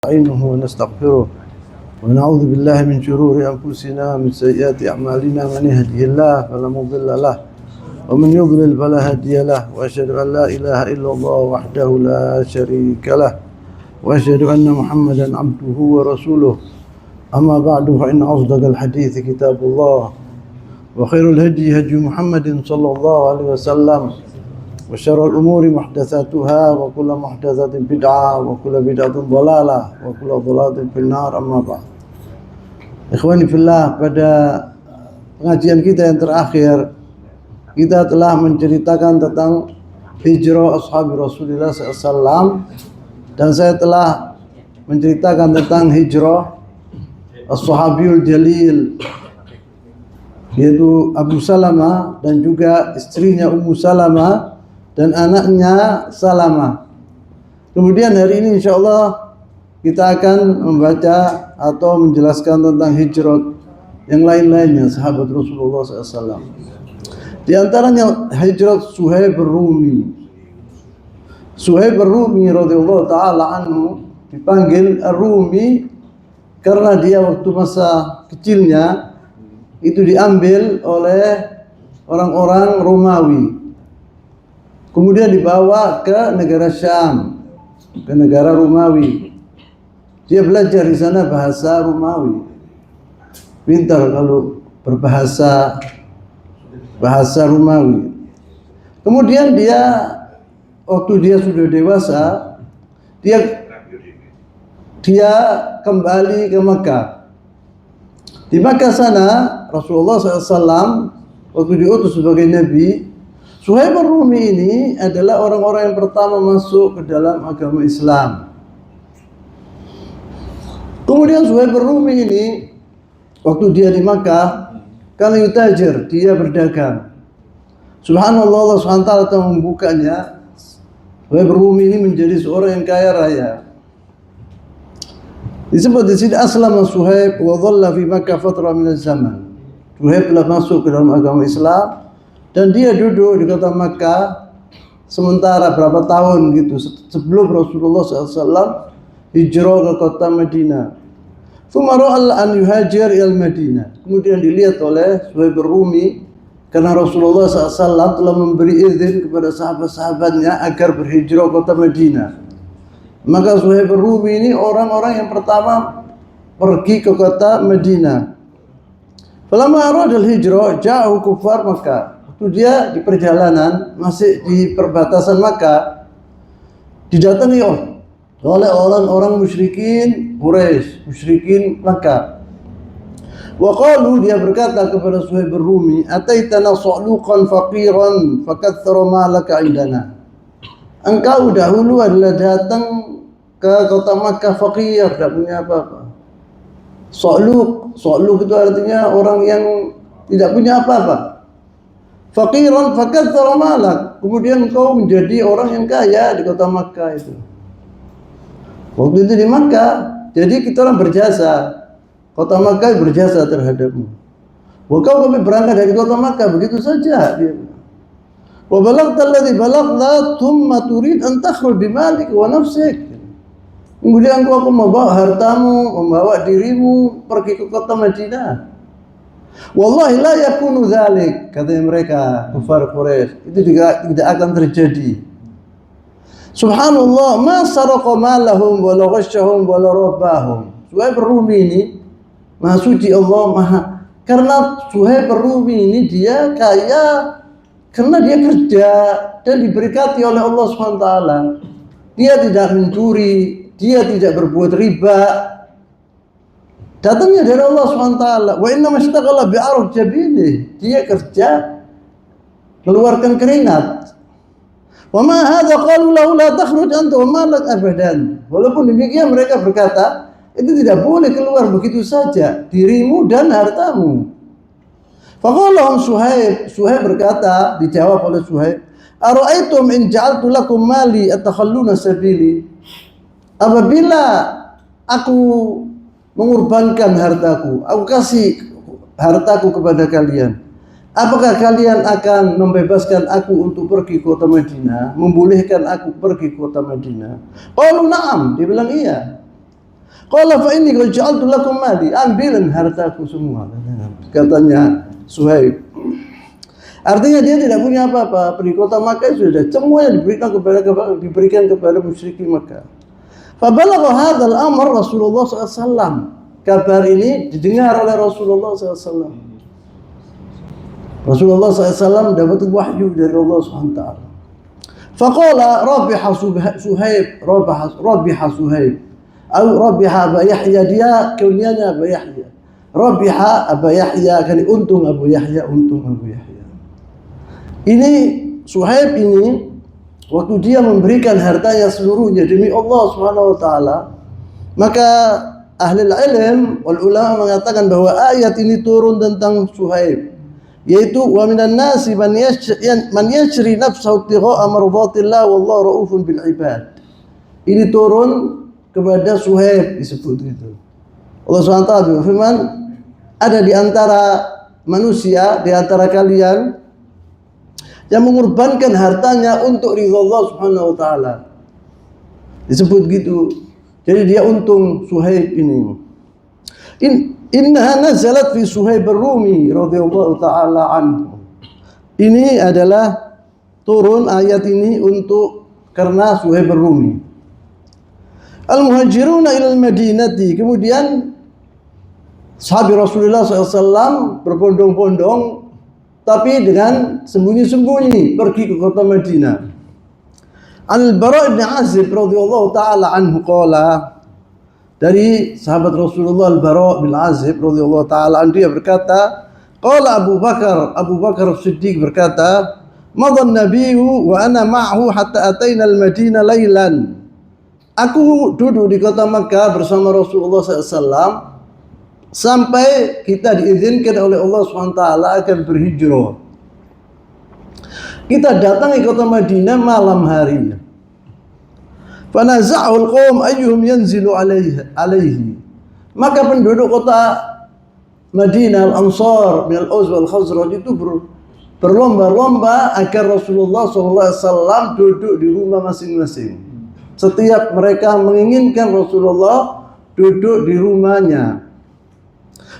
نستعينه ونستغفره ونعوذ بالله من شرور أنفسنا ومن سيئات أعمالنا. من يهده الله فلا مضل له ومن يضلل فلا هادي له، وأشهد أن لا إله إلا الله وحده لا شريك له، وأشهد أن محمدا عبده ورسوله. أما بعد، فإن أصدق الحديث كتاب الله، وخير الهدي هدي محمد صلى الله عليه وسلم، وشر الأمور محدثاتها، وكل محدثة بدعة، وكل بدعة ضلالة، وكل ضلالة في النار. Amma ba'd. Ikhwani fillah, pada pengajian kita yang terakhir, kita telah menceritakan tentang hijrah ashabi Rasulullah SAW, dan saya telah menceritakan tentang hijrah as-sahabiyul jalil, yaitu Abu Salamah dan juga istrinya Ummu Salamah dan anaknya Salamah. Kemudian hari ini insyaallah kita akan membaca atau menjelaskan tentang hijrah yang lain-lainnya sahabat Rasulullah SAW. Di antaranya hijrah Suhaib ar-Rumi. Suhaib ar-Rumi radhiyallahu taala anhu dipanggil ar-Rumi karena dia waktu masa kecilnya itu diambil oleh orang-orang Romawi. Kemudian dibawa ke negara Syam, ke negara Romawi. Dia belajar di sana bahasa Romawi. Pintar kalau berbahasa Romawi. Kemudian dia waktu dia sudah dewasa, dia kembali ke Makkah. Di Makkah sana Rasulullah SAW waktu diutus sebagai Nabi, Suhaib ar-Rumi ini adalah orang-orang yang pertama masuk ke dalam agama Islam. Kemudian Suhaib ar-Rumi ini waktu dia di Makkah, kana yutajir, dia berdagang. Subhanallah, Allah SWT telah membukanya. Suhaib ar-Rumi ini menjadi seorang yang kaya raya. Disebut di sini aslama Suhaib wa dhalla fi Makkah fatrah min zaman. Suhaib telah masuk ke dalam agama Islam dan dia duduk di kota Makkah sementara berapa tahun gitu sebelum Rasulullah SAW hijrah ke kota Madinah. Tsumma ra'a an yuhajir ila Madinah. Kemudian dilihat oleh Suhaib ar-Rumi karena Rasulullah SAW telah memberi izin kepada sahabat-sahabatnya agar berhijrah ke kota Madinah. Maka Suhaib ar-Rumi ini orang-orang yang pertama pergi ke kota Madinah. Falamma arada al-hijrah ja'u kuffar Makkah. Waktu dia di perjalanan masih di perbatasan Makkah, didatangi oleh orang-orang musyrikin Quraisy, musyrikin Makkah. Wa qalu, dia berkata kepada Suhaib ar-Rumi, ataitana sa'luqan faqiran fakaththara malaka indana. Engkau dahulu adalah datang ke kota Makkah fakir, tidak punya apa-apa. Sa'luq itu artinya orang yang tidak punya apa-apa. Faqiran fakaththara malak, kemudian engkau menjadi orang yang kaya di kota Makkah itu. Waktu itu di Makkah, jadi kita orang berjasa. Kota Makkah berjasa terhadapmu. Kau kami berangkat dari kota Makkah begitu saja. Wa balagta alladhi balagta thumma turid an takhruj bimalik wa nafsik. Kemudian aku membawa hartamu, membawa dirimu pergi ke kota Madinah. Wallahi la yakunu dzalik, kata mereka kufar Quraisy, itu juga tidak akan terjadi. Subhanallah, ma saraqa malahum wa la ghashahum wa la rabbahum. Suhaib ar-Rumi ini Maha suci Allah, karena Suhaib ar-Rumi ini dia kaya karena dia kerja dan diberkati oleh Allah SWT. Dia tidak mencuri, dia tidak berbuat riba. Datangnya dari Allah SWT. Wa inna mashtaghala bi'arq jabini. Dia kerja keluarkan keringat. Wa ma hadza qalu lahu la takhruj anta wa malak abadan. Walaupun demikian mereka berkata, itu tidak boleh keluar begitu saja, dirimu dan hartamu. Faqala Suhaib berkata, dijawab oleh Suhaib, ara'aitum in ja'altu lakum mali atakhalluna sabili. Apabila aku mengorbankan hartaku, aku kasih hartaku kepada kalian, apakah kalian akan membebaskan aku untuk pergi ke kota Madinah, membolehkan aku pergi ke kota Madinah? Qalu na'am, dia bilang iya. Qala fa inni qad ja'altu lakum mali, ambilin hartaku semua, katanya Suhaib. Artinya dia tidak punya apa-apa, di kota Makkah sudah semuanya diberikan kepada musyrikin Makkah. Fa balagha hadzal amr Rasulullah SAW. Kabar ini didengar oleh Rasulullah SAW. Rasulullah SAW dapat wahyu dari Allah SWT. Faqala rabiha Suhaib, rabiha Suhaib, atau rabiha Aba Yahya, dia kunyanya Aba Yahya. Rabiha Aba Yahya, kali untung Abu Yahya, untung Abu Yahya. Ini Suhaib ini waktu dia memberikan hartanya seluruhnya demi Allah Subhanahu wa taala, maka ahli ilm wal ulama mengatakan bahwa ayat ini turun tentang Suhaib, yaitu wa minan nasi man yashri nafsahu ibtigha'a mardatillah wallahu raufun bil ibad. Ini turun kepada Suhaib disebut itu. Allah SWT berfirman, ada di antara manusia, di antara kalian yang mengorbankan hartanya untuk ridha Allah Subhanahu wa taala. Disebut gitu. Jadi dia untung Suhaib ini. Innaha nazalat fi Suhaib ar-Rumi radhiyallahu taala anhu. Ini adalah turun ayat ini untuk karena Suhaib ar-Rumi. Al-muhajiruna ila al-Madinati, kemudian sahabat Rasulullah SAW berbondong-bondong tapi dengan sembunyi-sembunyi pergi ke kota Madinah. Al-Bara' bin Azib radhiyallahu taala anhu qala, dari sahabat Rasulullah Al-Bara' bin Azib radhiyallahu taala anhu, dia berkata, qala Abu Bakar As-Siddiq berkata, madha an-nabiyyu wa ana ma'ahu hatta ataina al-Madinah lailan. Aku duduk di kota Makkah bersama Rasulullah SAW sampai kita diizinkan oleh Allah SWT akan berhijrah. Kita datang ke kota Madinah malam hari. Fanaza'u al-qawm ayyuhum yanzilu alaihi. Maka penduduk kota Madinah, al-Ansar min al-Aus wal Khazraj itu berlomba-lomba agar Rasulullah SAW duduk di rumah masing-masing. Setiap mereka menginginkan Rasulullah duduk di rumahnya.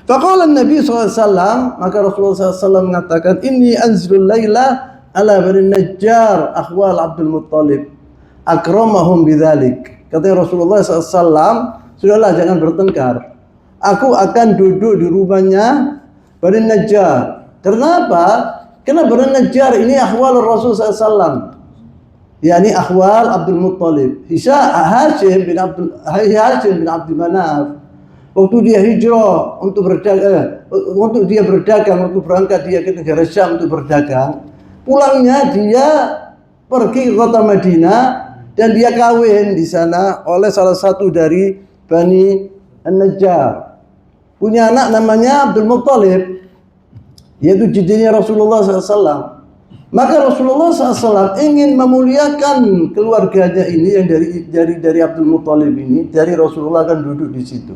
Faqala Nabi SAW, maka Rasulullah SAW mengatakan, inni anzilul layla ala bani Najjar akhwal Abdul Muttalib akramahum bidzalik. Kata Rasulullah SAW, sudahlah jangan bertengkar, aku akan duduk di rumahnya Bani Najjar. Kenapa? Karena Bani Najjar ini akhwal Rasul SAW, yakni akhwal Abdul Muttalib. Hashim bin Abdul Manaf, waktu dia hijrah untuk berdagang, waktu berangkat dia ke negara Syam untuk berdagang, pulangnya dia pergi ke kota Madinah dan dia kawin di sana oleh salah satu dari Bani An-Najjar. Punya anak namanya Abdul Muttalib, yaitu jadinya Rasulullah SAW. Maka Rasulullah SAW ingin memuliakan keluarganya ini yang dari Abdul Muttalib ini, dari Rasulullah akan duduk di situ.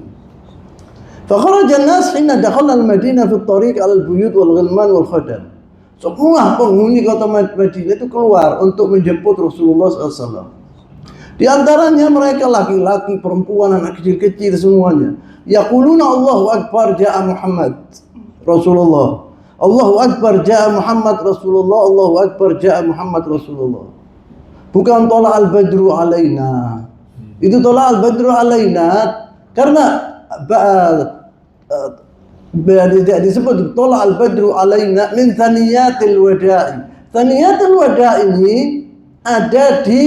Fakharaja an-nas hina dakhala al-Madinah fi at-tariq al-buyut wal-ghilman wal-khadam. Semua penghuni kota Madinah itu keluar untuk menjemput Rasulullah SAW. Di antaranya mereka laki-laki, perempuan, anak kecil-kecil semuanya. Yaquluna Allahu Akbar ja'a Muhammad Rasulullah. Allahu Akbar ja'a Muhammad Rasulullah. Allahu Akbar ja'a Muhammad Rasulullah. Bukan tola al-badru alaina. Itu tola al-badru alaina karena disebut tola al-badru alaina min thaniyatil wada'i. Thaniyatil wada'i ini ada di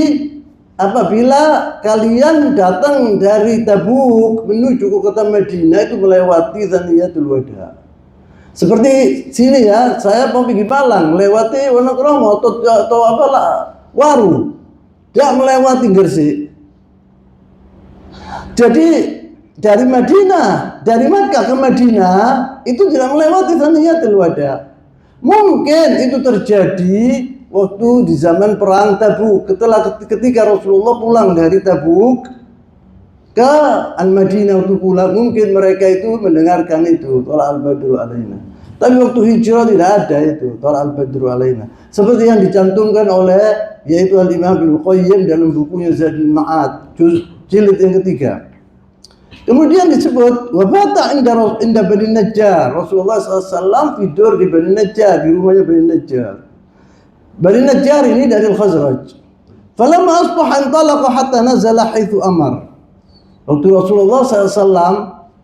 apabila kalian datang dari Tabuk menuju ke kota Madinah, itu melewati thaniyatul wada'. Seperti sini ya, saya mau pergi Malang, melewati Wonokromo atau apalah Waru, tidak melewati Gresik. Jadi dari Madinah, dari Makkah ke Madinah itu tidak melewati thaniyatul wada'. Mungkin itu terjadi waktu di zaman perang Tabuk, ketika Rasulullah pulang dari Tabuk ke Al-Madinah untuk pulang, mungkin mereka itu mendengarkan itu tola al-badru alaina. Tapi waktu hijrah tidak ada itu tola al-badru alaina, seperti yang dicantumkan oleh yaitu Al-Imam Ibnu Qayyim dalam bukunya Zadul Ma'ad jilid yang ketiga. Kemudian disebut wabata inda Bani Najjar. Rasulullah SAW tidur di Bani Najjar, di rumahnya Bani Najjar. Bani Najjar ini dari Al-Khazraj. Falamma asbaha intalaqa hatta nazala haitsu amar. Waktu Rasulullah SAW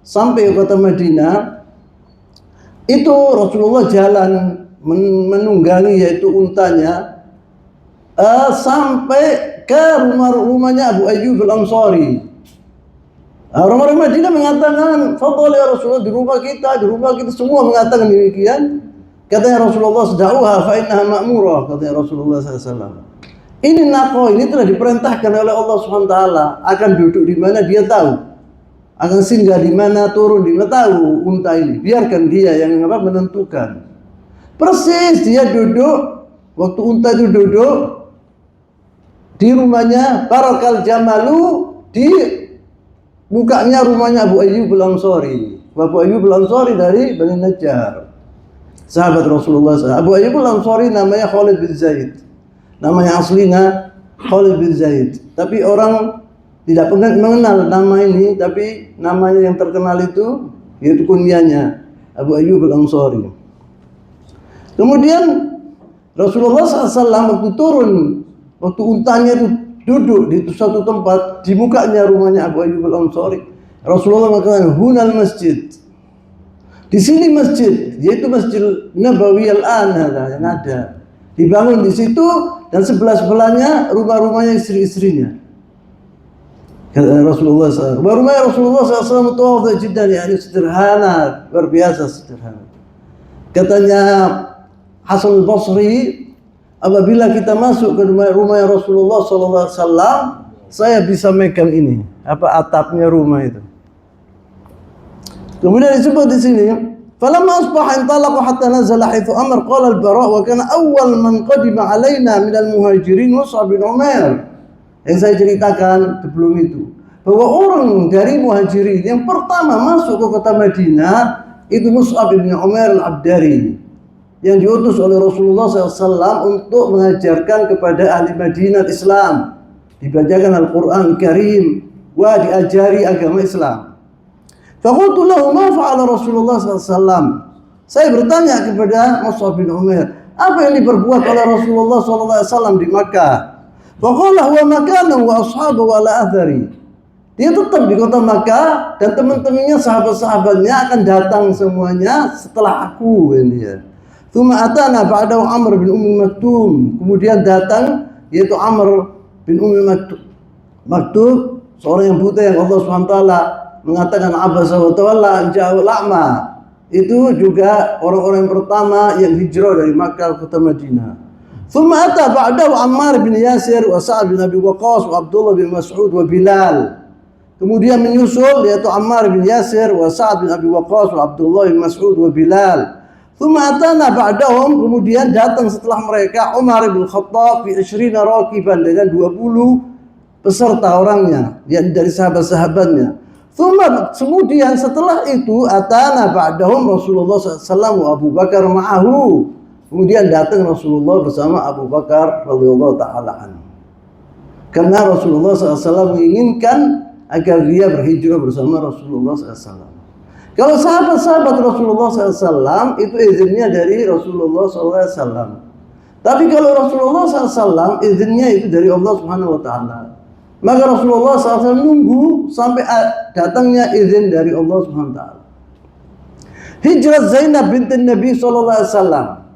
sampai ke kota Madinah, itu Rasulullah jalan menunggangi yaitu untanya sampai ke rumahnya Abu Ayyub Al-Ansari. Orang-orang Madinah mengatakan, "Fadhal ya Rasulullah, di rumah kita semua mengatakan demikian." Katanya Rasulullah, "Da'uha fa innaha ma'murah," katanya Rasulullah SAW. Ini naqo, ini telah diperintahkan oleh Allah SWT, akan duduk di mana dia tahu, akan singgah di mana, turun di mana tahu unta ini. Biarkan dia yang menentukan. Persis dia duduk, waktu unta itu duduk di rumahnya Barakal Jamalu, di bukanya rumahnya Abu Ayyub Al-Ansari. Abu Ayyub Al-Ansari dari Bani Najjar, sahabat Rasulullah SAW. Abu Ayyub Al-Ansari namanya Khalid bin Zaid. Namanya aslinya Khalid bin Zaid. Tapi orang tidak mengenal nama ini, tapi namanya yang terkenal itu yaitu kunyahnya Abu Ayyub Al-Ansari. Kemudian Rasulullah SAW waktu turun, waktu untanya itu duduk di suatu tempat di mukanya rumahnya Abu Ayyub Al-Ansari, Rasulullah mengatakan hunal masjid. Di sini masjid, yaitu Masjid Nabawi al-an yang ada. Dibangun di situ dan sebelah-sebelahnya rumah-rumahnya istri-istrinya. Kata Rasulullah SAW. Rumah Rasulullah SAW mutawadhi jiddan, yakni sederhana, luar biasa sederhana. Katanya Hasan al-Basri, apabila kita masuk ke rumah Rasulullah SAW, saya bisa megang ini, atapnya rumah itu. Kemudian disebut di sini, falamma asbaha intalaqa hatta nazala haitsu amar qala al-Bara' wa kana awwal man qadima alaina min al-muhajirin Mus'ab bin Umair. Yang saya ceritakan sebelum itu, bahwa orang dari muhajirin yang pertama masuk ke kota Madinah itu Mus'ab bin Umair al-Abdari, yang diutus oleh Rasulullah SAW untuk mengajarkan kepada ahli Madinah Islam, dibacakan Al-Quran Karim, diajari agama Islam. Faqultu lahu ma fa'ala Rasulullah SAW. Saya bertanya kepada Mus'ab bin Umair, apa yang diperbuat oleh Rasulullah SAW di Makkah? Faqala huwa makanahu wa ashabahu ala athari. Dia tetap di kota Makkah dan teman-temannya, sahabat-sahabatnya akan datang semuanya setelah aku. Tsumma atana ba'dahu Amr bin Ummi Maktum. Kemudian datang yaitu Amr bin Ummi Maktum, seorang yang buta yang Allah SWT mengatakan abasa wa tawalla ja'al a'ma. Itu juga orang-orang yang pertama yang hijrah dari Makkah ke kota Madinah. Tsumma ata ba'dahu Ammar bin Yasir wa Sa'ad bin Abi Waqqas wa Abdullah bin Mas'ud wa Bilal. Kemudian menyusul yaitu Ammar bin Yasir wa Sa'ad bin Abi Waqqas wa Abdullah bin Mas'ud wa Bilal. Tsumma atana ba'dahum, kemudian datang setelah mereka Umar bin Khattab fi 20 rakiban, dengan 20 peserta orangnya, yang dari sahabat-sahabatnya. Kemudian setelah itu atana ba'dahum Rasulullah SAW wa Abu Bakar ma'ahu. Kemudian datang Rasulullah bersama Abu Bakar radhiyallahu taala anhu. Karena Rasulullah SAW menginginkan agar dia berhijrah bersama Rasulullah SAW. Kalau sahabat-sahabat Rasulullah SAW itu izinnya dari Rasulullah SAW. Tapi kalau Rasulullah SAW izinnya itu dari Allah Subhanahu Wa Taala. Maka Rasulullah SAW nunggu sampai datangnya izin dari Allah Subhanahu Wa Taala. Hijrah Zainab binti Nabi SAW.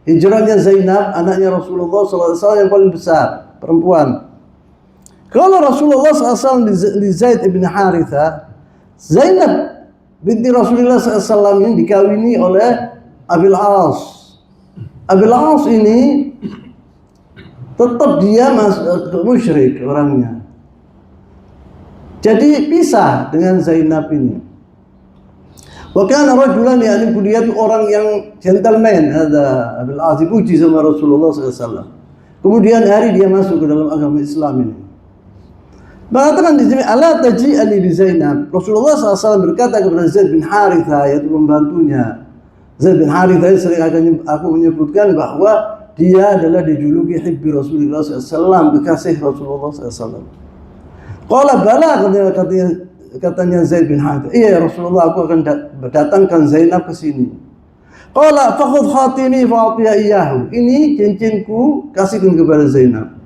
Hijrahnya Zainab, anaknya Rasulullah SAW yang paling besar, perempuan. Kalau Rasulullah SAW di Zaid ibn Haritha, Zainab binti Rasulullah SAW ini dikawini oleh Abil As. Abil As ini tetap dia musyrik orangnya. Jadi pisah dengan Zainab ini. Wa kana rajulan, yakni dia itu orang yang gentleman. Ada Abil As dipuji sama Rasulullah SAW. Kemudian hari dia masuk ke dalam agama Islam ini. Mengatakan di sini, ala taji'ali bi Zainab. Rasulullah SAW berkata kepada Zaid bin Haritha, yaitu pembantunya. Zaid bin Haritha sering aku menyebutkan bahwa dia adalah dijuluki hibbi Rasulullah SAW, kekasih Rasulullah SAW. Qala bala, katanya katanya Zaid bin Harithah, iya Rasulullah, aku akan datangkan Zainab ke sini. Qala fakhudh khatini fa'atiya iyyahu. Ini cincinku, kasihkan kepada Zainab.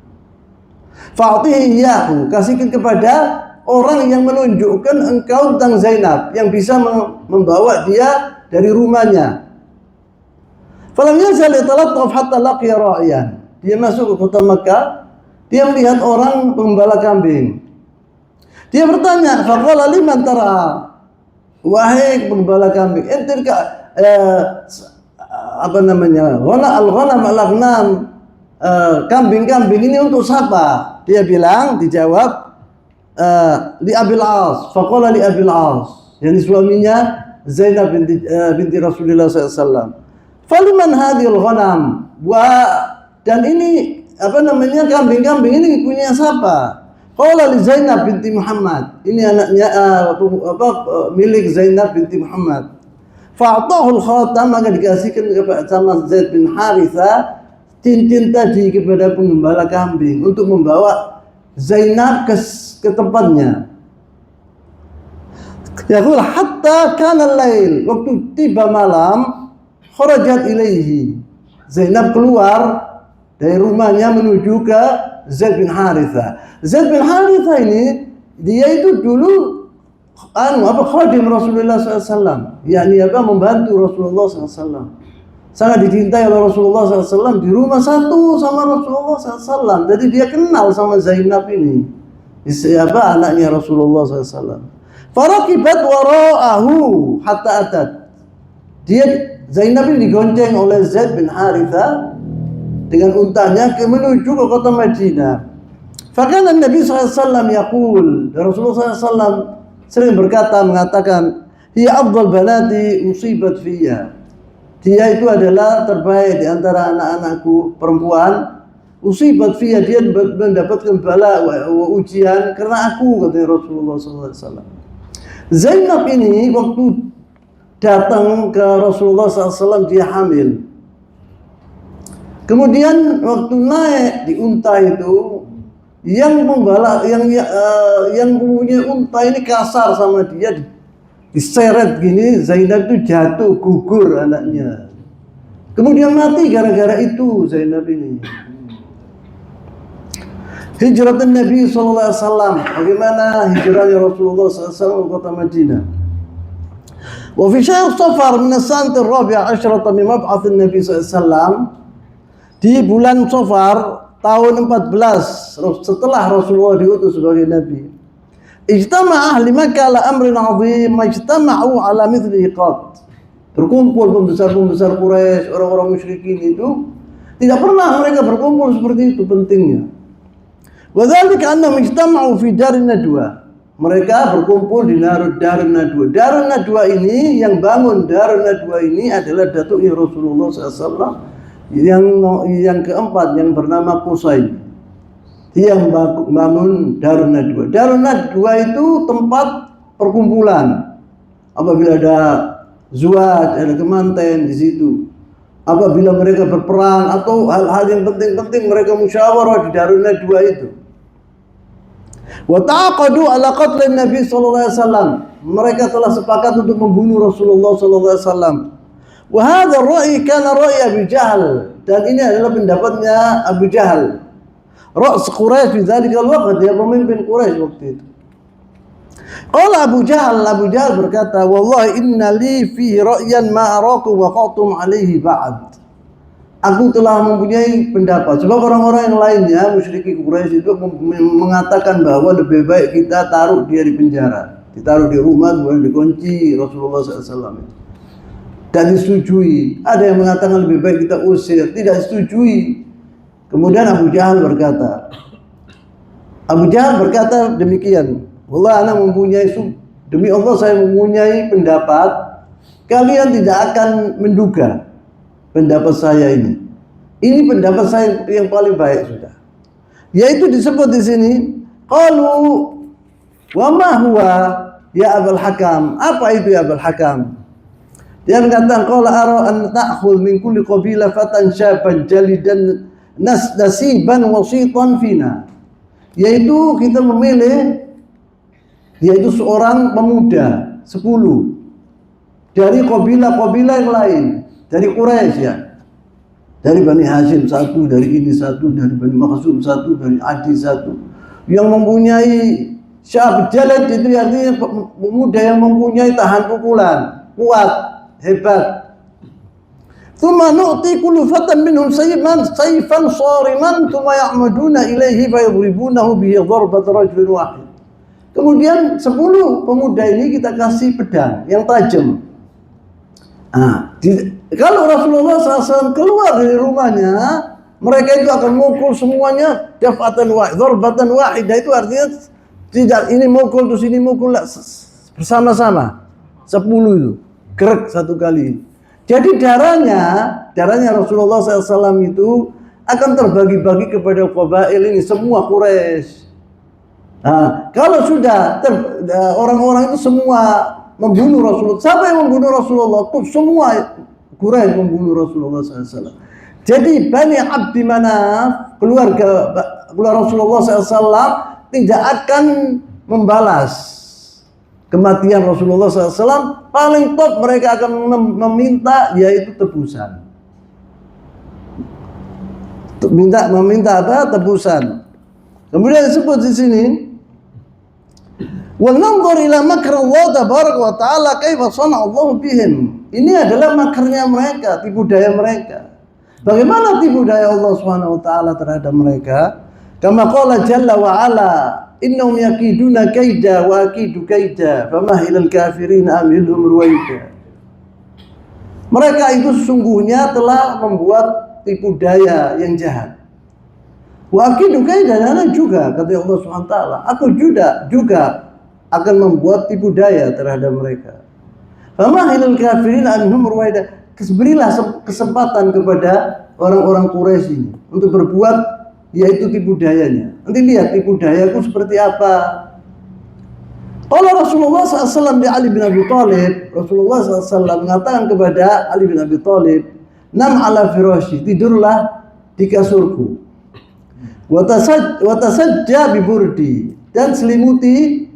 Fa'atiya iyyahu, kasihkan kepada orang yang menunjukkan engkau tentang Zainab, yang bisa membawa dia dari rumahnya. Falam yazal yatalattaf hatta laqiya ra'iyan. Dia masuk ke kota Makkah, dia melihat orang pengembala kambing. Dia bertanya, faqala liman tara? Wahai pengembala kambing, ente apa namanya? Al-ghanam al-aghnam, kambing-kambing ini untuk siapa? Dia bilang, dijawab, li Abil As. Faqala li Abil As, yang suaminya Zainab binti Rasulullah SAW. Faliman hadhil ghanam? Dan ini apa namanya, kambing-kambing ini punya siapa? Qala li Zainab binti Muhammad. Ini anaknya milik Zainab binti Muhammad. Fa'atahu al-khatam, maka dikasihkan kepada sama Zaid bin Harithah cincin tadi kepada pengembala kambing untuk membawa Zainab ke tempatnya. Yaqul hatta kana al-lail, waktu tiba malam, kharajat ilaihi. Zainab keluar dari rumahnya menuju ke Zaid bin Harithah. Zaid bin Harithah ini, dia itu dulu khadim Rasulullah SAW, yakni membantu Rasulullah SAW. Sangat dicintai oleh Rasulullah SAW, di rumah satu sama Rasulullah SAW. Jadi dia kenal sama Zainab ini, anaknya Rasulullah SAW. Faraqibat wara'ahu hatta atat. Zainab ini digonceng oleh Zaid bin Harithah dengan untanya menuju ke kota Madinah. Fakana Nabi SAW yaqul, Rasulullah SAW sering mengatakan, hiya afdal banati usibat fiyya. Dia itu adalah terbaik di antara anak-anakku perempuan. Usibat fiyya, dia mendapatkan bala ujian karena aku, kata Rasulullah SAW. Zainab ini waktu datang ke Rasulullah SAW, dia hamil. Kemudian waktu naik di unta itu, yang punya unta ini kasar sama dia, diseret gini, Zainab itu jatuh, gugur anaknya. Kemudian mati gara-gara itu Zainab ini. Hijrah Nabi SAW, bagaimana hijrahnya Rasulullah SAW ke kota Madinah. Wa fi syahr Safar min as-sanati ar-rabi'ah asyrata min mab'ats Nabi SAW, di bulan Safar tahun 14 setelah Rasulullah diutus sebagai Nabi, ijtama ahli Makkah ala amrin azim, ijtama'u ala mithlihi qat. Berkumpul pembesar-pembesar Quraisy, orang-orang musyrikin itu tidak pernah mereka berkumpul seperti itu pentingnya. Wa dzalika annahum ijtama'u fi Darun Nadwa. Mereka berkumpul di Darun Nadwa. Darun Nadwa ini, yang bangun Darun Nadwa ini adalah datuknya Rasulullah SAW. Yang keempat, yang bernama Qusay, dia yang bangun Darun Nadwa. Darun Nadwa itu tempat perkumpulan. Apabila ada zuwaj, ada kemanten di situ. Apabila mereka berperang atau hal-hal yang penting-penting, mereka musyawarah di Darun Nadwa itu. Wa taqadu ala qatl Nabi sallallahu alaihi wasallam. Mereka telah sepakat untuk membunuh Rasulullah sallallahu alaihi wasallam. Wa hadha ar-ra'y kana ra'y Abu Jahal, dan ini adalah pendapatnya Abu Jahal. Ra's Quraisy di dzalika al-waqt, dia pemimpin Quraisy waktu itu. Qala Abu Jahal berkata, wallahi inna li fihi ra'yan ma arakum wa qatum alaihi ba'd. Aku telah mempunyai pendapat, sebab orang-orang yang lainnya musyrikin Quraisy itu mengatakan bahwa lebih baik kita taruh dia di penjara, ditaruh di rumah, kemudian dikunci. Rasulullah SAW itu tidak disetujui. Ada yang mengatakan lebih baik kita usir, tidak disetujui. Kemudian Abu Jahal berkata demikian, wallah ana mempunyai, demi Allah saya mempunyai pendapat, kalian tidak akan menduga pendapat saya ini. Ini pendapat saya yang paling baik sudah. Yaitu disebut di sini, qalu wa ma huwa ya Abul Hakam. Apa itu ya Abul Hakam? Dia mengatakan, qala ara an ta'khul min kulli qabilah fatan syaban jalidan nasiban wasitan fina. Yaitu kita memilih yaitu seorang pemuda 10 dari kabilah-kabilah yang lain, dari Quraisy ya. Dari Bani Hashim 1, dari ini 1, dari Bani Makhzum 1, dari Adi 1, yang mempunyai syab jalad, itu artinya pemuda yang mempunyai tahan pukulan, kuat, hebat. Tsumma nu'ti kullu fatan minhum sayfan sariman tsumma ya'maduna ilaihi fayadribunahu bihi darbat rajulin wahid. Kemudian 10 pemuda ini kita kasih pedang yang tajam. Kalau Rasulullah SAW keluar dari rumahnya, mereka itu akan mukul semuanya dafatan wahid, darbatan wahidah, itu artinya tidak ini mukul terus ini mukul bersama-sama 10 itu gerak satu kali. Jadi darahnya Rasulullah SAW itu akan terbagi-bagi kepada qabail ini semua Quraisy. Kalau sudah orang-orang itu semua membunuh Rasulullah. Siapa yang membunuh Rasulullah? Semua Quraisy membunuh Rasulullah SAW. Jadi Bani Abdi Manaf, keluarga Rasulullah SAW, tidak akan membalas kematian Rasulullah SAW. Paling top mereka akan meminta, yaitu tebusan. Meminta apa? Tebusan. Kemudian disebut di sini, وَنَنْظُرْ إِلَى مَكْرِ اللَّهِ تَبَارَكَ وَتَعَالَى كَيْفَ صَنَعَ اللَّهُ بِهِمْ. Ini adalah makarnya mereka, tipu daya mereka. Bagaimana tipu daya Allah Subhanahu wa taala terhadap mereka? Kama qala jalla wa ala, innahum yakiduna kaida wa akidu kaida, famahilal kafirin amhilhum ruwaida. Mereka itu sesungguhnya telah membuat tipu daya yang jahat. Wa akidu kaida, dan juga kata Allah Subhanahu wa taala, aku juga akan membuat tipu daya terhadap mereka. Famahilul kafirin anhum ruwaida. Berilah kesempatan kepada orang-orang Quraisy ini untuk berbuat, yaitu tipu dayanya. Nanti lihat tipu dayaku seperti apa. Kalau Rasulullah SAW di Ali bin Abi Thalib, Rasulullah SAW mengatakan kepada Ali bin Abi Thalib, "Nam ala firashi, tidurlah di kasurku. Watasajja bi burdi, dan selimuti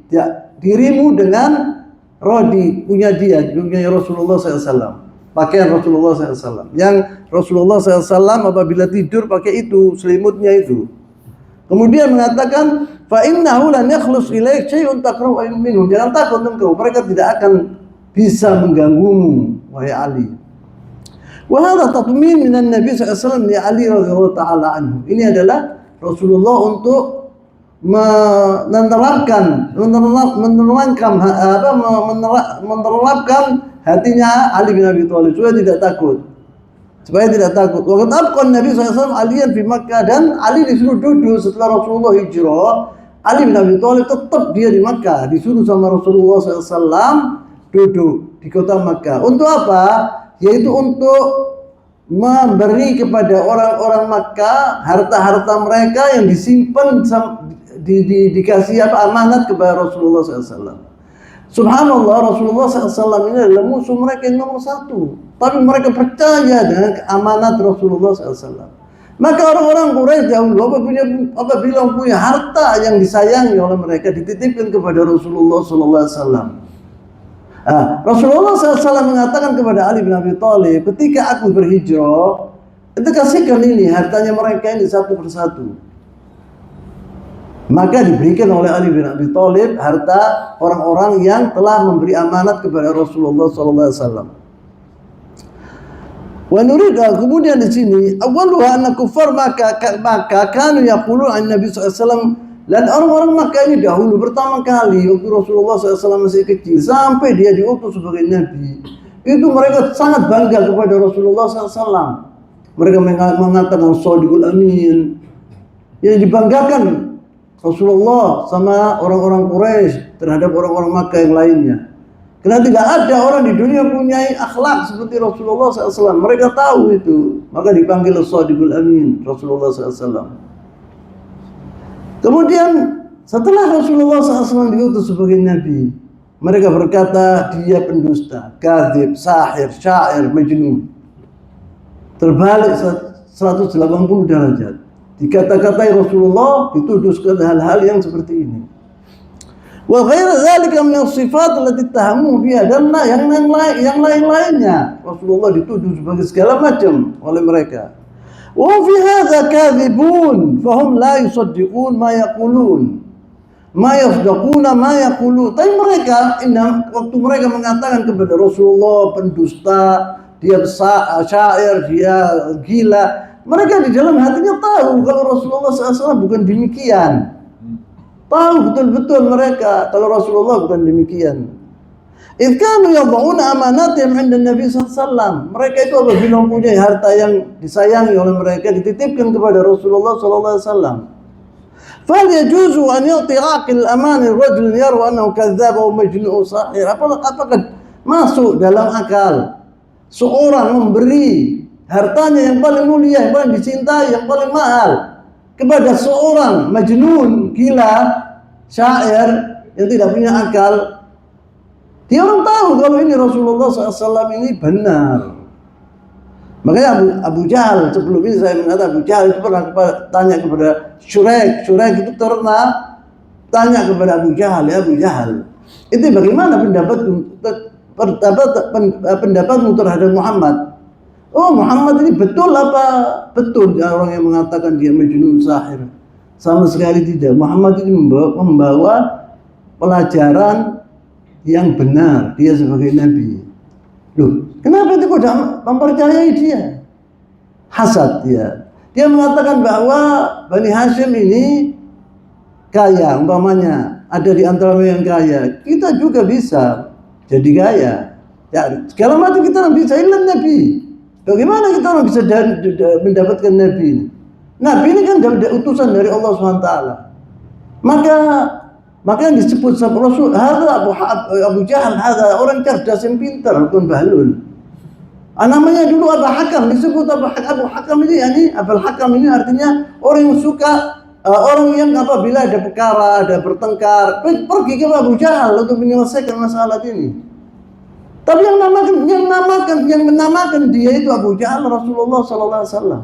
dirimu dengan rodi punya Rasulullah SAW, pakaian Rasulullah SAW. Yang Rasulullah SAW apabila tidur pakai itu, selimutnya itu. Kemudian mengatakan, fa innahu lan yakhlus ilaik syai'un takrahu minhu. Jangan takut engkau, mereka tidak akan bisa mengganggumu, wahai Ali. Wa hadha tatmin minan Nabi SAW li Ali radhiyallahu taala anhu. Ini adalah Rasulullah untuk menerapkan hatinya Ali bin Abi Thalib supaya tidak takut. Waktu abqan Nabi SAW aliyan di Makkah, dan Ali disuruh duduk setelah Rasulullah hijrah. Ali bin Abi Thalib tetap dia di Makkah, disuruh sama Rasulullah SAW duduk di kota Makkah. Untuk apa? Yaitu untuk memberi kepada orang-orang Makkah harta-harta mereka yang disimpan dikasih amanat kepada Rasulullah SAW. Subhanallah, Rasulullah SAW ini adalah musuh mereka yang nomor 1, tapi mereka percaya dengan amanat Rasulullah SAW. Maka orang-orang Quraisy dahulu apabila punya harta yang disayangi oleh mereka, dititipkan kepada Rasulullah SAW. Rasulullah SAW mengatakan kepada Ali bin Abi Thalib, ketika aku berhijrah, itu kasihkan ini hartanya mereka ini satu persatu. Maka diberikan oleh Ali bin Abi Thalib harta orang-orang yang telah memberi amanat kepada Rasulullah SAW. Wa nurida, kemudian di sini awwaluha anna kuffar Makkah kanu yaqulun an Nabi SAW, dan orang-orang Makkah ini dahulu pertama kali waktu Rasulullah SAW masih kecil sampai dia diutus sebagai Nabi, itu mereka sangat bangga kepada Rasulullah SAW. Mereka mengatakan shadiqul amin, yang dibanggakan Rasulullah sama orang-orang Quraisy terhadap orang-orang Makkah yang lainnya. Karena tidak ada orang di dunia punya akhlak seperti Rasulullah SAW. Mereka tahu itu, maka dipanggil Shadiqul Amin, Rasulullah SAW. Kemudian setelah Rasulullah SAW diutus sebagai Nabi, mereka berkata dia pendusta, kadzib, sahir, syair, majnun. Terbalik 180 derajat. Dikata-katai Rasulullah, dituduhkan hal-hal yang seperti ini. Wa ghairu dzalika min as-sifat allati ittahamu biha, dan yang lain-lainnya Rasulullah dituduh sebagai segala macam oleh mereka. Wa fi hadza kadhibun fahum la yusaddiqun ma yaqulun ma yasdaquna ma yaqulun. Tapi mereka waktu mereka mengatakan kepada Rasulullah pendusta, dia syair, dia gila, mereka di dalam hatinya tahu kalau Rasulullah SAW bukan demikian. Tahu betul-betul mereka kalau Rasulullah bukan demikian. Idh kanu yad'una amanatihim 'inda Nabi sallallahu alaihi wasallam. Mereka itu apabila mempunyai harta yang disayangi oleh mereka dititipkan kepada Rasulullah sallallahu alaihi wasallam. Fal yajuzu an yu'ti aqil aman ar-rajul yarwa annahu kadzdzab aw majnun sahir. Apakah masuk dalam akal seorang memberi hartanya yang paling mulia, yang paling dicintai, yang paling mahal kepada seorang majnun, gila, syair yang tidak punya akal? Dia orang tahu kalau ini Rasulullah SAW ini benar. Makanya Abu Jahal, sebelum ini saya mengatakan Abu Jahal itu pernah tanya kepada Syuraik. Syuraik itu pernah tanya kepada Abu Jahal, ya Abu Jahal, itu bagaimana pendapatmu terhadap Muhammad? Oh, Muhammad ini betul apa? Betul orang yang mengatakan dia majnun sahir. Sama sekali tidak. Muhammad ini membawa pelajaran yang benar, dia sebagai nabi. Loh, kenapa itu kok mempercayai dia? Hasad dia. Dia mengatakan bahwa Bani Hashim ini kaya, umpamanya ada di antara yang kaya, kita juga bisa jadi kaya. Ya, segala macam kita bisa ilah nabi. Bagaimana kita orang bisa mendapatkan nabi ini? Nabi ini kan utusan dari Allah SWT. Maka yang disebut sama Rasul, hadza Abu Jahal, hadza orang cerdas yang pintar, bukan bahlul. Namanya dulu Abu Hakam, disebut Abu Hakam ini, Abu Hakam ini artinya orang yang suka, orang yang apabila ada perkara, ada bertengkar, pergi ke Abu Jahal untuk menyelesaikan masalah ini. Tapi yang menamakan dia itu Abu Jahal Rasulullah sallallahu alaihi wasallam.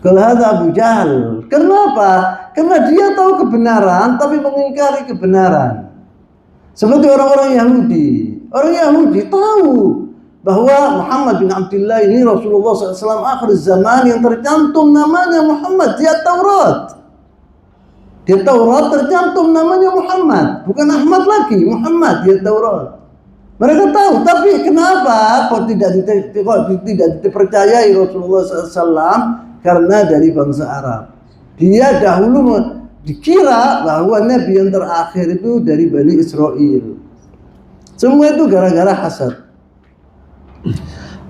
Kalau hadza Abu Jahal. Kenapa? Karena dia tahu kebenaran tapi mengingkari kebenaran. Seperti orang-orang Yahudi. Orang Yahudi tahu bahwa Muhammad bin Abdullah ini Rasulullah SAW akhir zaman yang tercantum namanya Muhammad di Taurat. Di Taurat tercantum namanya Muhammad, bukan Ahmad lagi, Muhammad di Taurat. Mereka tahu, tapi kenapa kok tidak dipercayai Rasulullah SAW? Karena dari bangsa Arab. Dia dahulu dikira bahwa Nabi yang terakhir itu dari Bani Israel. Semua itu gara-gara hasad.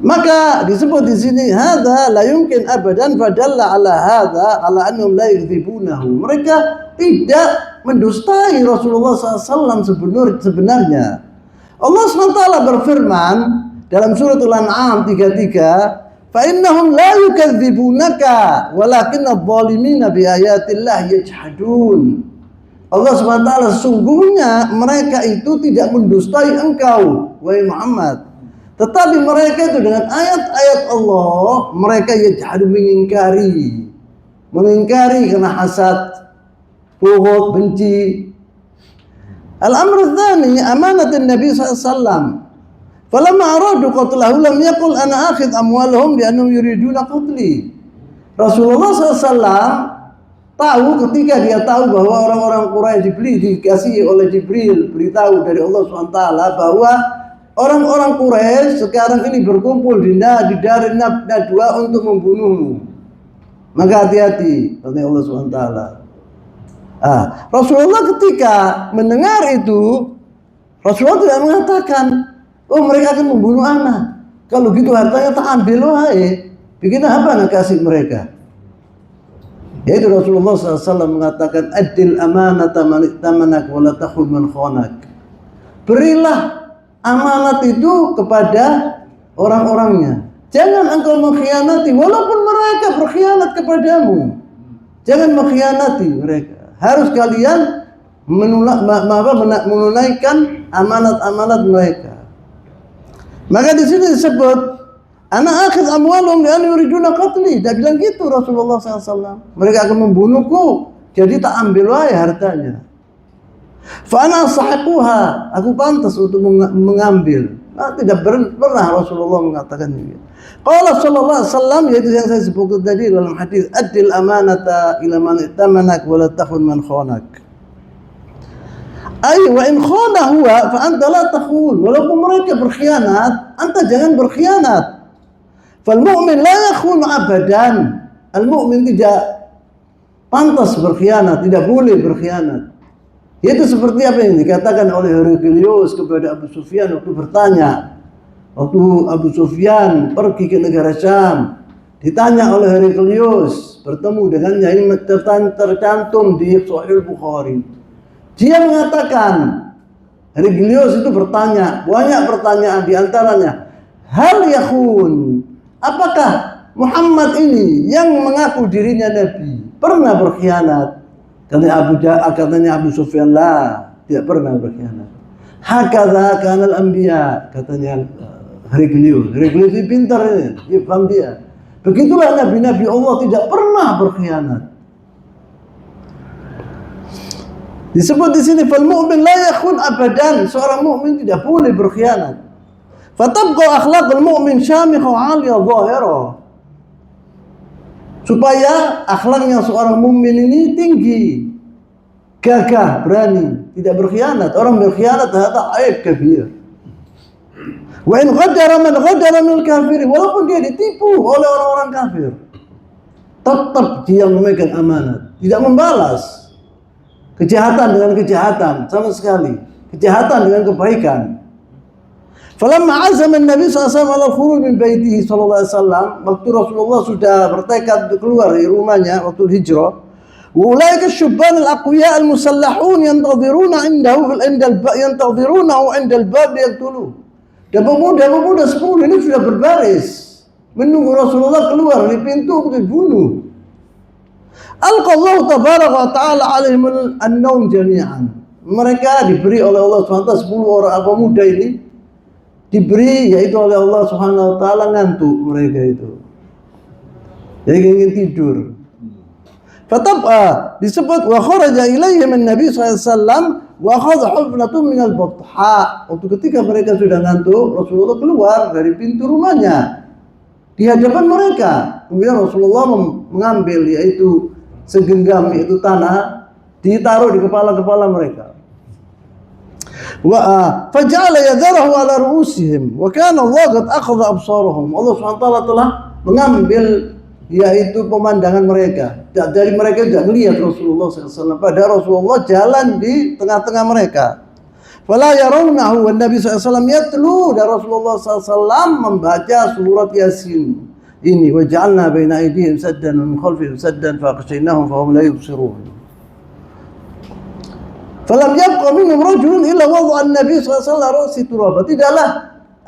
Maka disebut di sini hadza la yumkin abadan fadalla ala hadza ala annahum la yakdzibunahu. Mereka tidak mendustai Rasulullah SAW sebenarnya. Allah SWT berfirman dalam surat Al-An'am 33, فَإِنَّهُمْ لَا يُكَذِّبُونَكَ وَلَكِنَّ الظَّالِمِينَ بِآيَاتِ اللَّهِ يَجْحَدُونَ. Allah SWT sesungguhnya mereka itu tidak mendustai engkau, wahai Muhammad. Tetapi mereka itu dengan ayat-ayat Allah, mereka yajhadu, mengingkari karena hasad, bughd, benci. Al-amr ats-tsani amanat Nabi sallallahu alaihi wasallam. Falamma aradu qatlahu lam yaqul ana akhidh amwalahum li'annahum yuriduna qatli. Rasulullah SAW tahu ketika dia tahu bahwa orang-orang Quraisy dikasih oleh Jibril beritahu dari Allah SWT bahwa orang-orang Quraisy sekarang ini berkumpul di Darun Nadwa untuk membunuhmu. Maka hati-hati, kata Allah SWT. Rasulullah ketika mendengar itu, Rasulullah tidak mengatakan, oh mereka akan membunuh anak. Kalau gitu hartanya tak ambil, wahai. Bikin apa nak kasih mereka? Yaitu Rasulullah SAW mengatakan, Adil amanata man ittamanak wa la takhun man khanak. Berilah amanat itu kepada orang-orangnya. Jangan engkau mengkhianati, walaupun mereka berkhianat kepadamu. Jangan mengkhianati mereka. Harus kalian menunaikan amanat-amanat mereka. Maka di sini disebut ana akhidh amwalahum li'an yuriduna qatli. Dia bilang gitu Rasulullah SAW. Mereka akan membunuhku, jadi tak ambil wae hartanya. Fa ana sahiquha, aku pantas untuk mengambil. Nah, tidak pernah Rasulullah mengatakan ini. Qala sallallahu alaihi wasallam, yaitu yang saya sebutkan tadi dalam hadis, addil amanata ila man ittamanak wa la takhun man khanak. Ay wa in khana huwa fa anta la takhun. Walaupun mereka berkhianat, anta jangan berkhianat. Fal mu'min la yakhun abadan. Al mu'min tidak pantas berkhianat, tidak boleh berkhianat. Itu seperti apa yang dikatakan oleh Heraklius kepada Abu Sufyan waktu bertanya. Waktu Abu Sufyan pergi ke negara Syam, ditanya oleh Heraklius, bertemu dengannya, ini tercantum di Sahih Bukhari. Dia mengatakan, Heraklius itu bertanya, banyak pertanyaan di antaranya, hal yakhun, apakah Muhammad ini yang mengaku dirinya Nabi pernah berkhianat? Katanya Abu Sufyan, lah, tidak pernah berkhianat. Hakadha kanal anbiya, katanya Heraklius. Heraklius itu pintar ini, dia paham dia. Begitulah nabi-nabi Allah tidak pernah berkhianat. Disebut di sini fal mu'min la yakhun abadan, seorang mukmin tidak boleh berkhianat. Fatabqa akhlaqul mu'min syamikha 'aliyah dhahira. Supaya akhlaknya seorang mukmin ini tinggi, gagah, berani, tidak berkhianat. Orang berkhianat hada aib kabir. Wa in ghadara man ghadara minal kafirin, walaupun dia ditipu oleh orang-orang kafir, tetap dia memegang amanat, tidak membalas kejahatan dengan kejahatan sama sekali, kejahatan dengan kebaikan. Falamma azama an-nabi sallallahu alaihi wasallam ala al-khuruj min baitihi sallallahu alaihi wasallam, waktu Rasulullah sudah bertekad untuk keluar dari rumahnya waktu hijrah, wa ulaika asy-syubban al-aqwiya al-musallahun yantadhiruna indahu yantadhirunahu 'inda al-bab yaqtulu. Dan pemuda-pemuda 10 ini sudah berbaris menunggu Rasulullah keluar dari pintu untuk dibunuh. Alqallahu tabaraka wa ta'ala alaihim an-naum jami'an. Mereka diberi oleh Allah SWT 10 orang pemuda ini diberi, yaitu oleh Allah Subhanahu wa taala, ngantuk mereka itu. Jadi ingin tidur. Fatab'a disebut wa kharaja ilaihim an-nabi sallallahu alaihi wasallam wa akhadha hufnatun min al-batha. Waktu ketika mereka sudah ngantuk, Rasulullah keluar dari pintu rumahnya di hadapan mereka. Kemudian Rasulullah mengambil yaitu segenggam yaitu tanah, ditaruh di kepala-kepala mereka. Faja'ala yadharahu ala ru'usihim wa kana Allah qad akhadha absarahum. Allah SWT telah mengambil yaitu pemandangan mereka. Dari mereka tidak melihat Rasulullah SAW, padahal Rasulullah jalan di tengah-tengah mereka. Fala yarawnahu, wan Nabi SAW yatlu, dan Rasulullah SAW membaca surat Yasin ini, wa ja'alna baina aydihim saddan wa min khalfihim saddan fa aghshaynahum fa hum la yubsirun. Falam yabqa minhum rajulun illa wada'a an-nabi sallallahu alaihi wasallam ra'si turaba. Tidaklah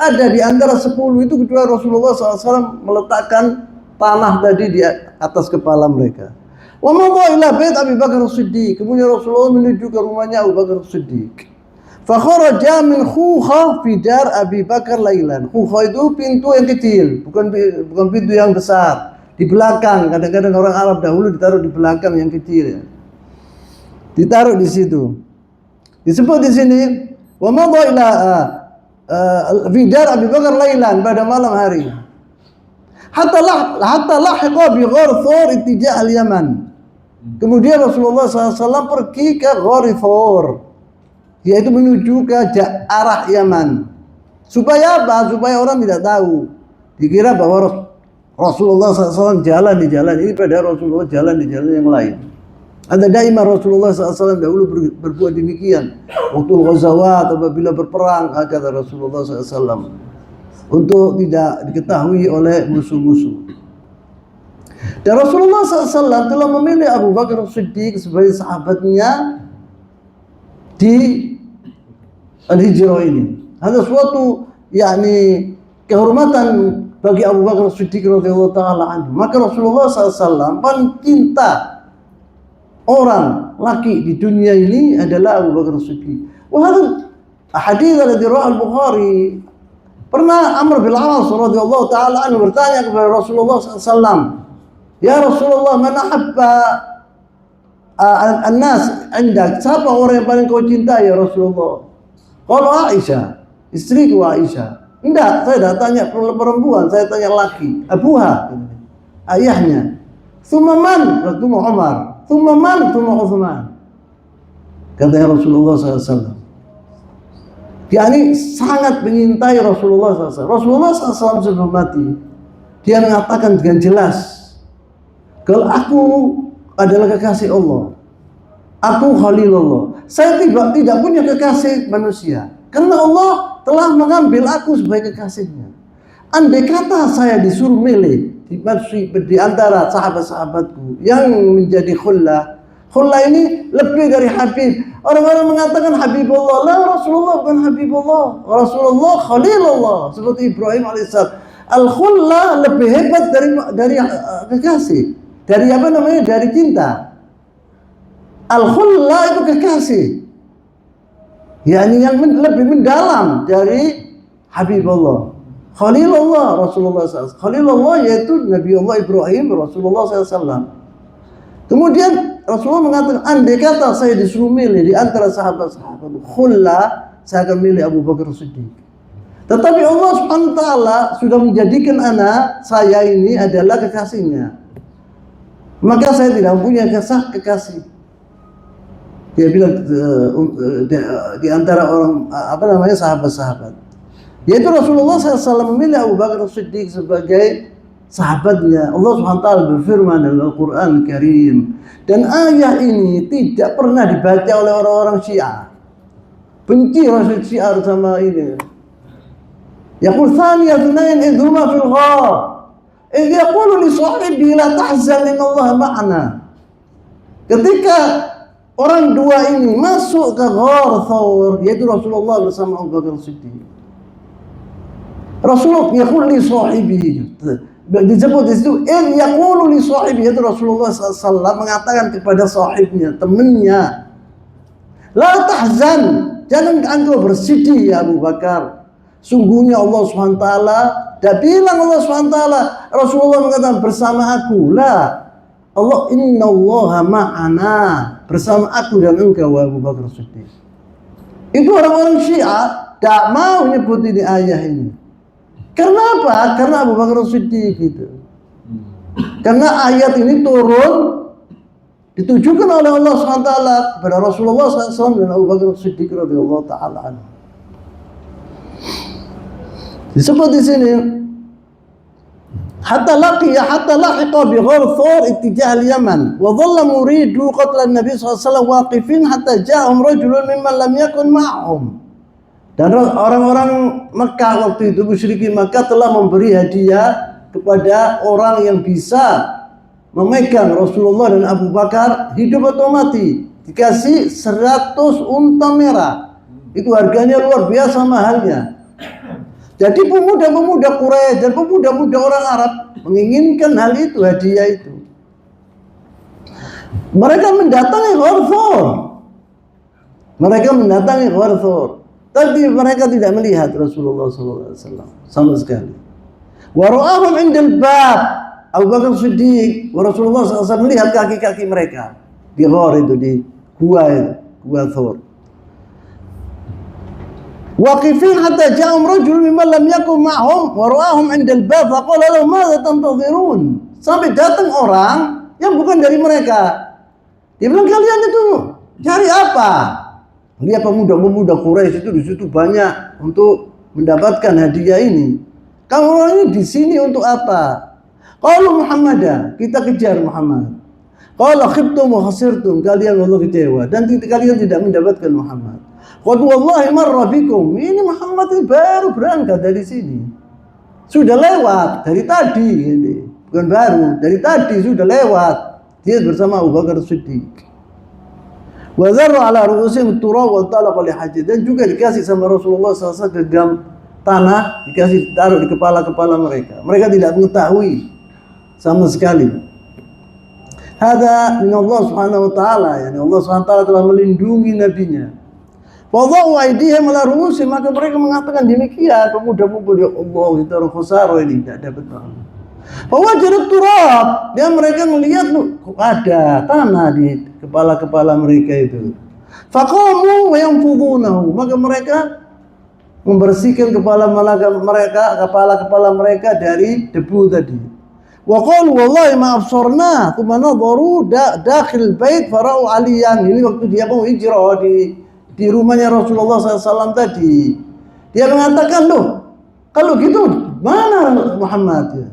ada di antara 10 itu kecuali Rasulullah SAW meletakkan tanah tadi di atas kepala mereka. Wa madha ila bait Abi Bakar As-Siddiq. Kemudian Rasulullah menuju ke rumahnya Abu Bakar As-Siddiq. Fa kharaja min khukha fi dar Abi Bakar lailan. Khukha itu pintu yang kecil, bukan pintu yang besar. Di belakang, kadang-kadang orang Arab dahulu ditaruh di belakang yang kecil ya. Ditaruh di situ. Disebut di sini wa madha ila fi dar Abi Bakar lailan, pada malam hari. Hatta lahiqa bi ghar Thawr ittijah al-Yaman. Kemudian Rasulullah SAW pergi ke Ghar Thawr, yaitu menuju ke arah Yaman. Supaya apa? Supaya orang tidak tahu, dikira bahwa Rasulullah SAW jalan di jalan ini, padahal Rasulullah jalan di jalan yang lain. Ada daimah Rasulullah SAW dahulu berbuat demikian. Waktu ghazawat, apabila berperang, kata Rasulullah SAW, untuk tidak diketahui oleh musuh-musuh. Dan Rasulullah SAW telah memilih Abu Bakar As-Siddiq sebagai sahabatnya di Al-Hijrah ini. Ada suatu kehormatan bagi Abu Bakar As-Siddiq radhiyallahu taala anhu. Maka Rasulullah SAW paling cinta orang laki di dunia ini adalah Abu Bakar As-Siddiq. Wahada hadits alladhi rawahu Al-Bukhari. Pernah Amr bin Al-As radhiyallahu taala anhu bertanya kepada Rasulullah SAW, "Ya Rasulullah, man ahabba An-nas indak, siapa orang yang paling kau cintai ya Rasulullah? Kalau Aisyah, istriku Aisyah. Enggak, saya tidak tanya perempuan, saya tanya laki. Abuha, ayahnya. Thumaman, Rasulullah Umar. Thumaman, Thumma Uthman. Kata Rasulullah SAW. Yani sangat mencintai Rasulullah SAW. Rasulullah SAW sebelum mati, dia mengatakan dengan jelas, kalau aku adalah kekasih Allah, aku Khalilullah. Saya tidak punya kekasih manusia, karena Allah telah mengambil aku sebagai kekasihnya. Andai kata saya disuruh milih di antara sahabat-sahabatku yang menjadi khullah, khullah ini lebih dari Habib. Orang-orang mengatakan Habibullah, lah Rasulullah bukan Habibullah, Rasulullah Khalilullah, seperti Ibrahim alaihissalam. Al-khullah lebih hebat dari kekasih. Dari apa namanya? Dari cinta. Al-khullah itu kekasih, yakni yang lebih mendalam dari Habibullah. Khalilullah Rasulullah SAW. Khalilullah yaitu Nabi Allah Ibrahim Rasulullah SAW. Kemudian Rasulullah mengatakan, andai kata saya disuruh milih di antara sahabat-sahabat khullah, saya akan milih Abu Bakar Siddiq. Tetapi Allah Subhanahu wa taala sudah menjadikan anak saya ini adalah kekasihnya. Maka saya tidak punya kekasih. Dia bilang di antara orang sahabat-sahabat, yaitu Rasulullah SAW memilih Abu Bakar Siddiq sebagai sahabatnya. Allah SWT berfirman dalam Al-Quran Al-Karim, dan ayat ini tidak pernah dibaca oleh orang-orang Syiah. Benci Rasul Syiah sama ini. Yaqul thaniya thnain idh huma fil ghar idh yaqulu li sahibihi la tahzan innallaha ma'ana. Ketika orang dua ini masuk ke Ghar Thawr, yaitu Rasulullah bersama Abu Bakar Siddiq. Rasulullah yaqul li sahibihi, disebut di situ yaqulu li sahibihi, yaitu Rasulullah SAW mengatakan kepada sahibnya, temannya, la tahzan, jangan engkau bersedih ya Abu Bakar. Sungguhnya Allah SWT, dan bilang Allah SWT, Rasulullah mengatakan bersama aku. Lah, Allah innallaha ma'ana, bersama aku dan engkau Abu Bakar Siddiq. Itu orang-orang Syiah tidak mau nyebut ini ayat ini. Karena apa? Karena Abu Bakar Siddiq itu. Karena ayat ini turun ditujukan oleh Allah SWT kepada Rasulullah SAW dan Abu Bakar Siddiq radhiyallahu taala anhu. Disebut di sini, hatta lahiqa bi Ghar Thawr ittijah al-Yaman wa dhalla muridu qatl an-nabi sallallahu alaihi wasallam waqifin hatta ja'ahum rajulun mimman lam yakun ma'hum. Dan orang-orang Mekah waktu itu, musyrikin Mekah, telah memberi hadiah kepada orang yang bisa memegang Rasulullah dan Abu Bakar hidup atau mati. Dikasih 100 unta merah. Itu harganya luar biasa mahalnya. Jadi pemuda-pemuda Quraisy dan pemuda-pemuda orang Arab menginginkan hal itu, hadiah itu. Mereka mendatangi Ghar Thawr. Tapi mereka tidak melihat Rasulullah SAW sama sekali. Wa ra'ahum 'indal bab. Abu Bakar Siddiq wa Rasulullah SAW melihat kaki-kaki mereka di ghar itu, di gua Thawr. Waqifin hatta ja'ahum rajul mimman lam yakun ma'hum wa ra'ahum 'indal bab fa qala lahum madza tantadhirun. Sampai datang orang yang bukan dari mereka. Dia bilang, kalian itu cari apa? Lihat pemuda-pemuda Quraisy itu di situ banyak untuk mendapatkan hadiah ini. Kamu orang ini di sini untuk apa? Qalu Muhammadah, kita kejar Muhammad. Qala khibtum wa khasirtum, kalian Allah kecewa dan kalian tidak mendapatkan Muhammad. Qad wallahi marra bikum, ini Muhammad ini baru berangkat dari sini. Sudah lewat dari tadi ini. Bukan baru, dari tadi sudah lewat. Dia bersama Abu Bakar Siddiq. Wa dharra ala ru'usihim turab wa talaqa li haji, dan juga dikasih sama Rasulullah SAW genggam tanah, dikasih taruh di kepala-kepala mereka. Mereka tidak mengetahui sama sekali. Hada min Allah Subhanahu wa taala, yani Allah Subhanahu wa taala telah melindungi nabinya. Wadau aidihim ala ru'usihim, maka mereka mengatakan demikian, pemuda-pemuda, ya Allah, kita orang Khosaro ini tidak dapat bangun. Fawajadat turab, dia mereka melihat kok ada tanah di kepala-kepala mereka itu. Faqamu wa yanfudunahu, maka mereka membersihkan kepala-kepala mereka dari debu tadi. Wa qalu wallahi ma absarna, thumma nadharu dakhil bait farau aliyan. Ini waktu dia mau hijrah di rumahnya Rasulullah SAW tadi. Dia mengatakan, loh, kalau gitu mana Muhammad ya?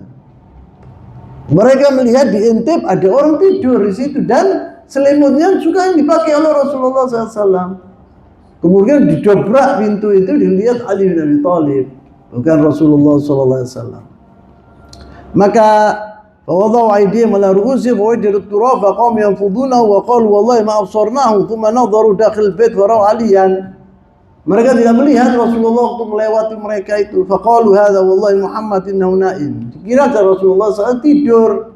Mereka melihat di Intib ada orang tidur di situ dan selimutnya juga yang dipakai oleh Rasulullah SAW. Kemudian didobrak pintu itu, dilihat Ali bin Abi Thalib, bukan Rasulullah SAW. Maka fawadau aydihim ala ru'usihim wa wajadu turab faqamu yanfudunahu wa qalu wallahi ma absarnahu thumma nadharu dakhil bait wa ra'u aliyan. Mereka tidak melihat Rasulullah waktu melewati mereka itu. Faqalu hadza wallahi Muhammad innahu naim. Dikira Rasulullah SAW tidur,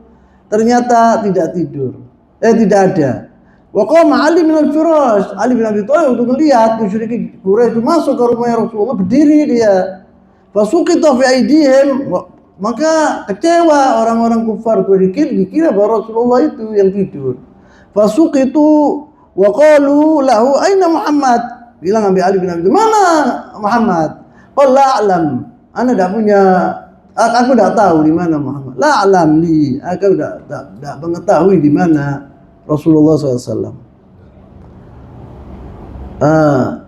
ternyata tidak tidur. Tidak ada. Wa qama Ali min al-firash, Ali bin Abi Thalib untuk melihat musyrikin Quraisy itu masuk ke rumahnya Rasulullah, berdiri dia. Fasuqita fi aydihim, maka kecewa orang-orang kufar Quraisy, dikira bahwa Rasulullah itu yang tidur. Fasuqitu wa qalu lahu aina Muhammad, bilang ambil Ali bin Abi Thalib, mana Muhammad? Qala la a'lam, ana tidak punya, aku tidak tahu di mana Muhammad. La a'lam li, aku tidak mengetahui di mana Rasulullah SAW.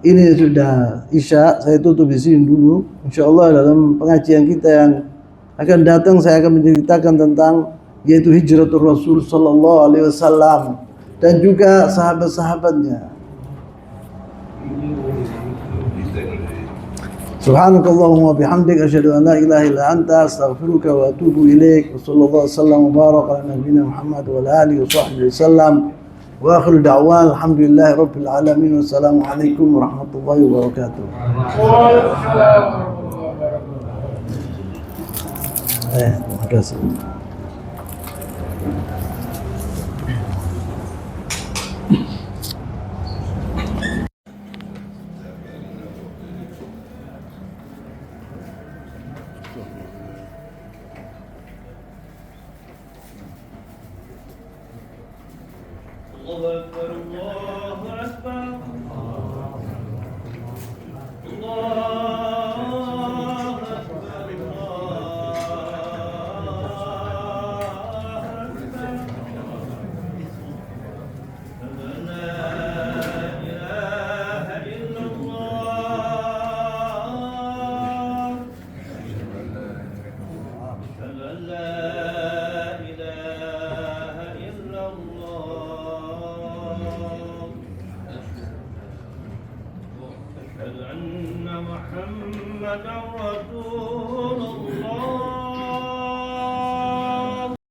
Ini sudah Isya, saya tutup di sini dulu. Insyaallah dalam pengajian kita yang akan datang saya akan menceritakan tentang yaitu hijratul Rasul sallallahu alaihi wasallam dan juga sahabat-sahabatnya. Subhanakallahumma bihamdik asyhadu an la ilaha illa anta astaghfiruka wa atubu ilaik. Wassallallahu wasallam wa baraka ala nabiyyina Muhammad wa ala alihi wa sahbihi wasallam. Wa akhiru da'wana alhamdulillahi rabbil alamin. Wassalamu alaikum warahmatullahi wabarakatuh. Waalaikumsalam. Terima kasih. الله أكبر الله أكبر أشهد أن محمدا رسول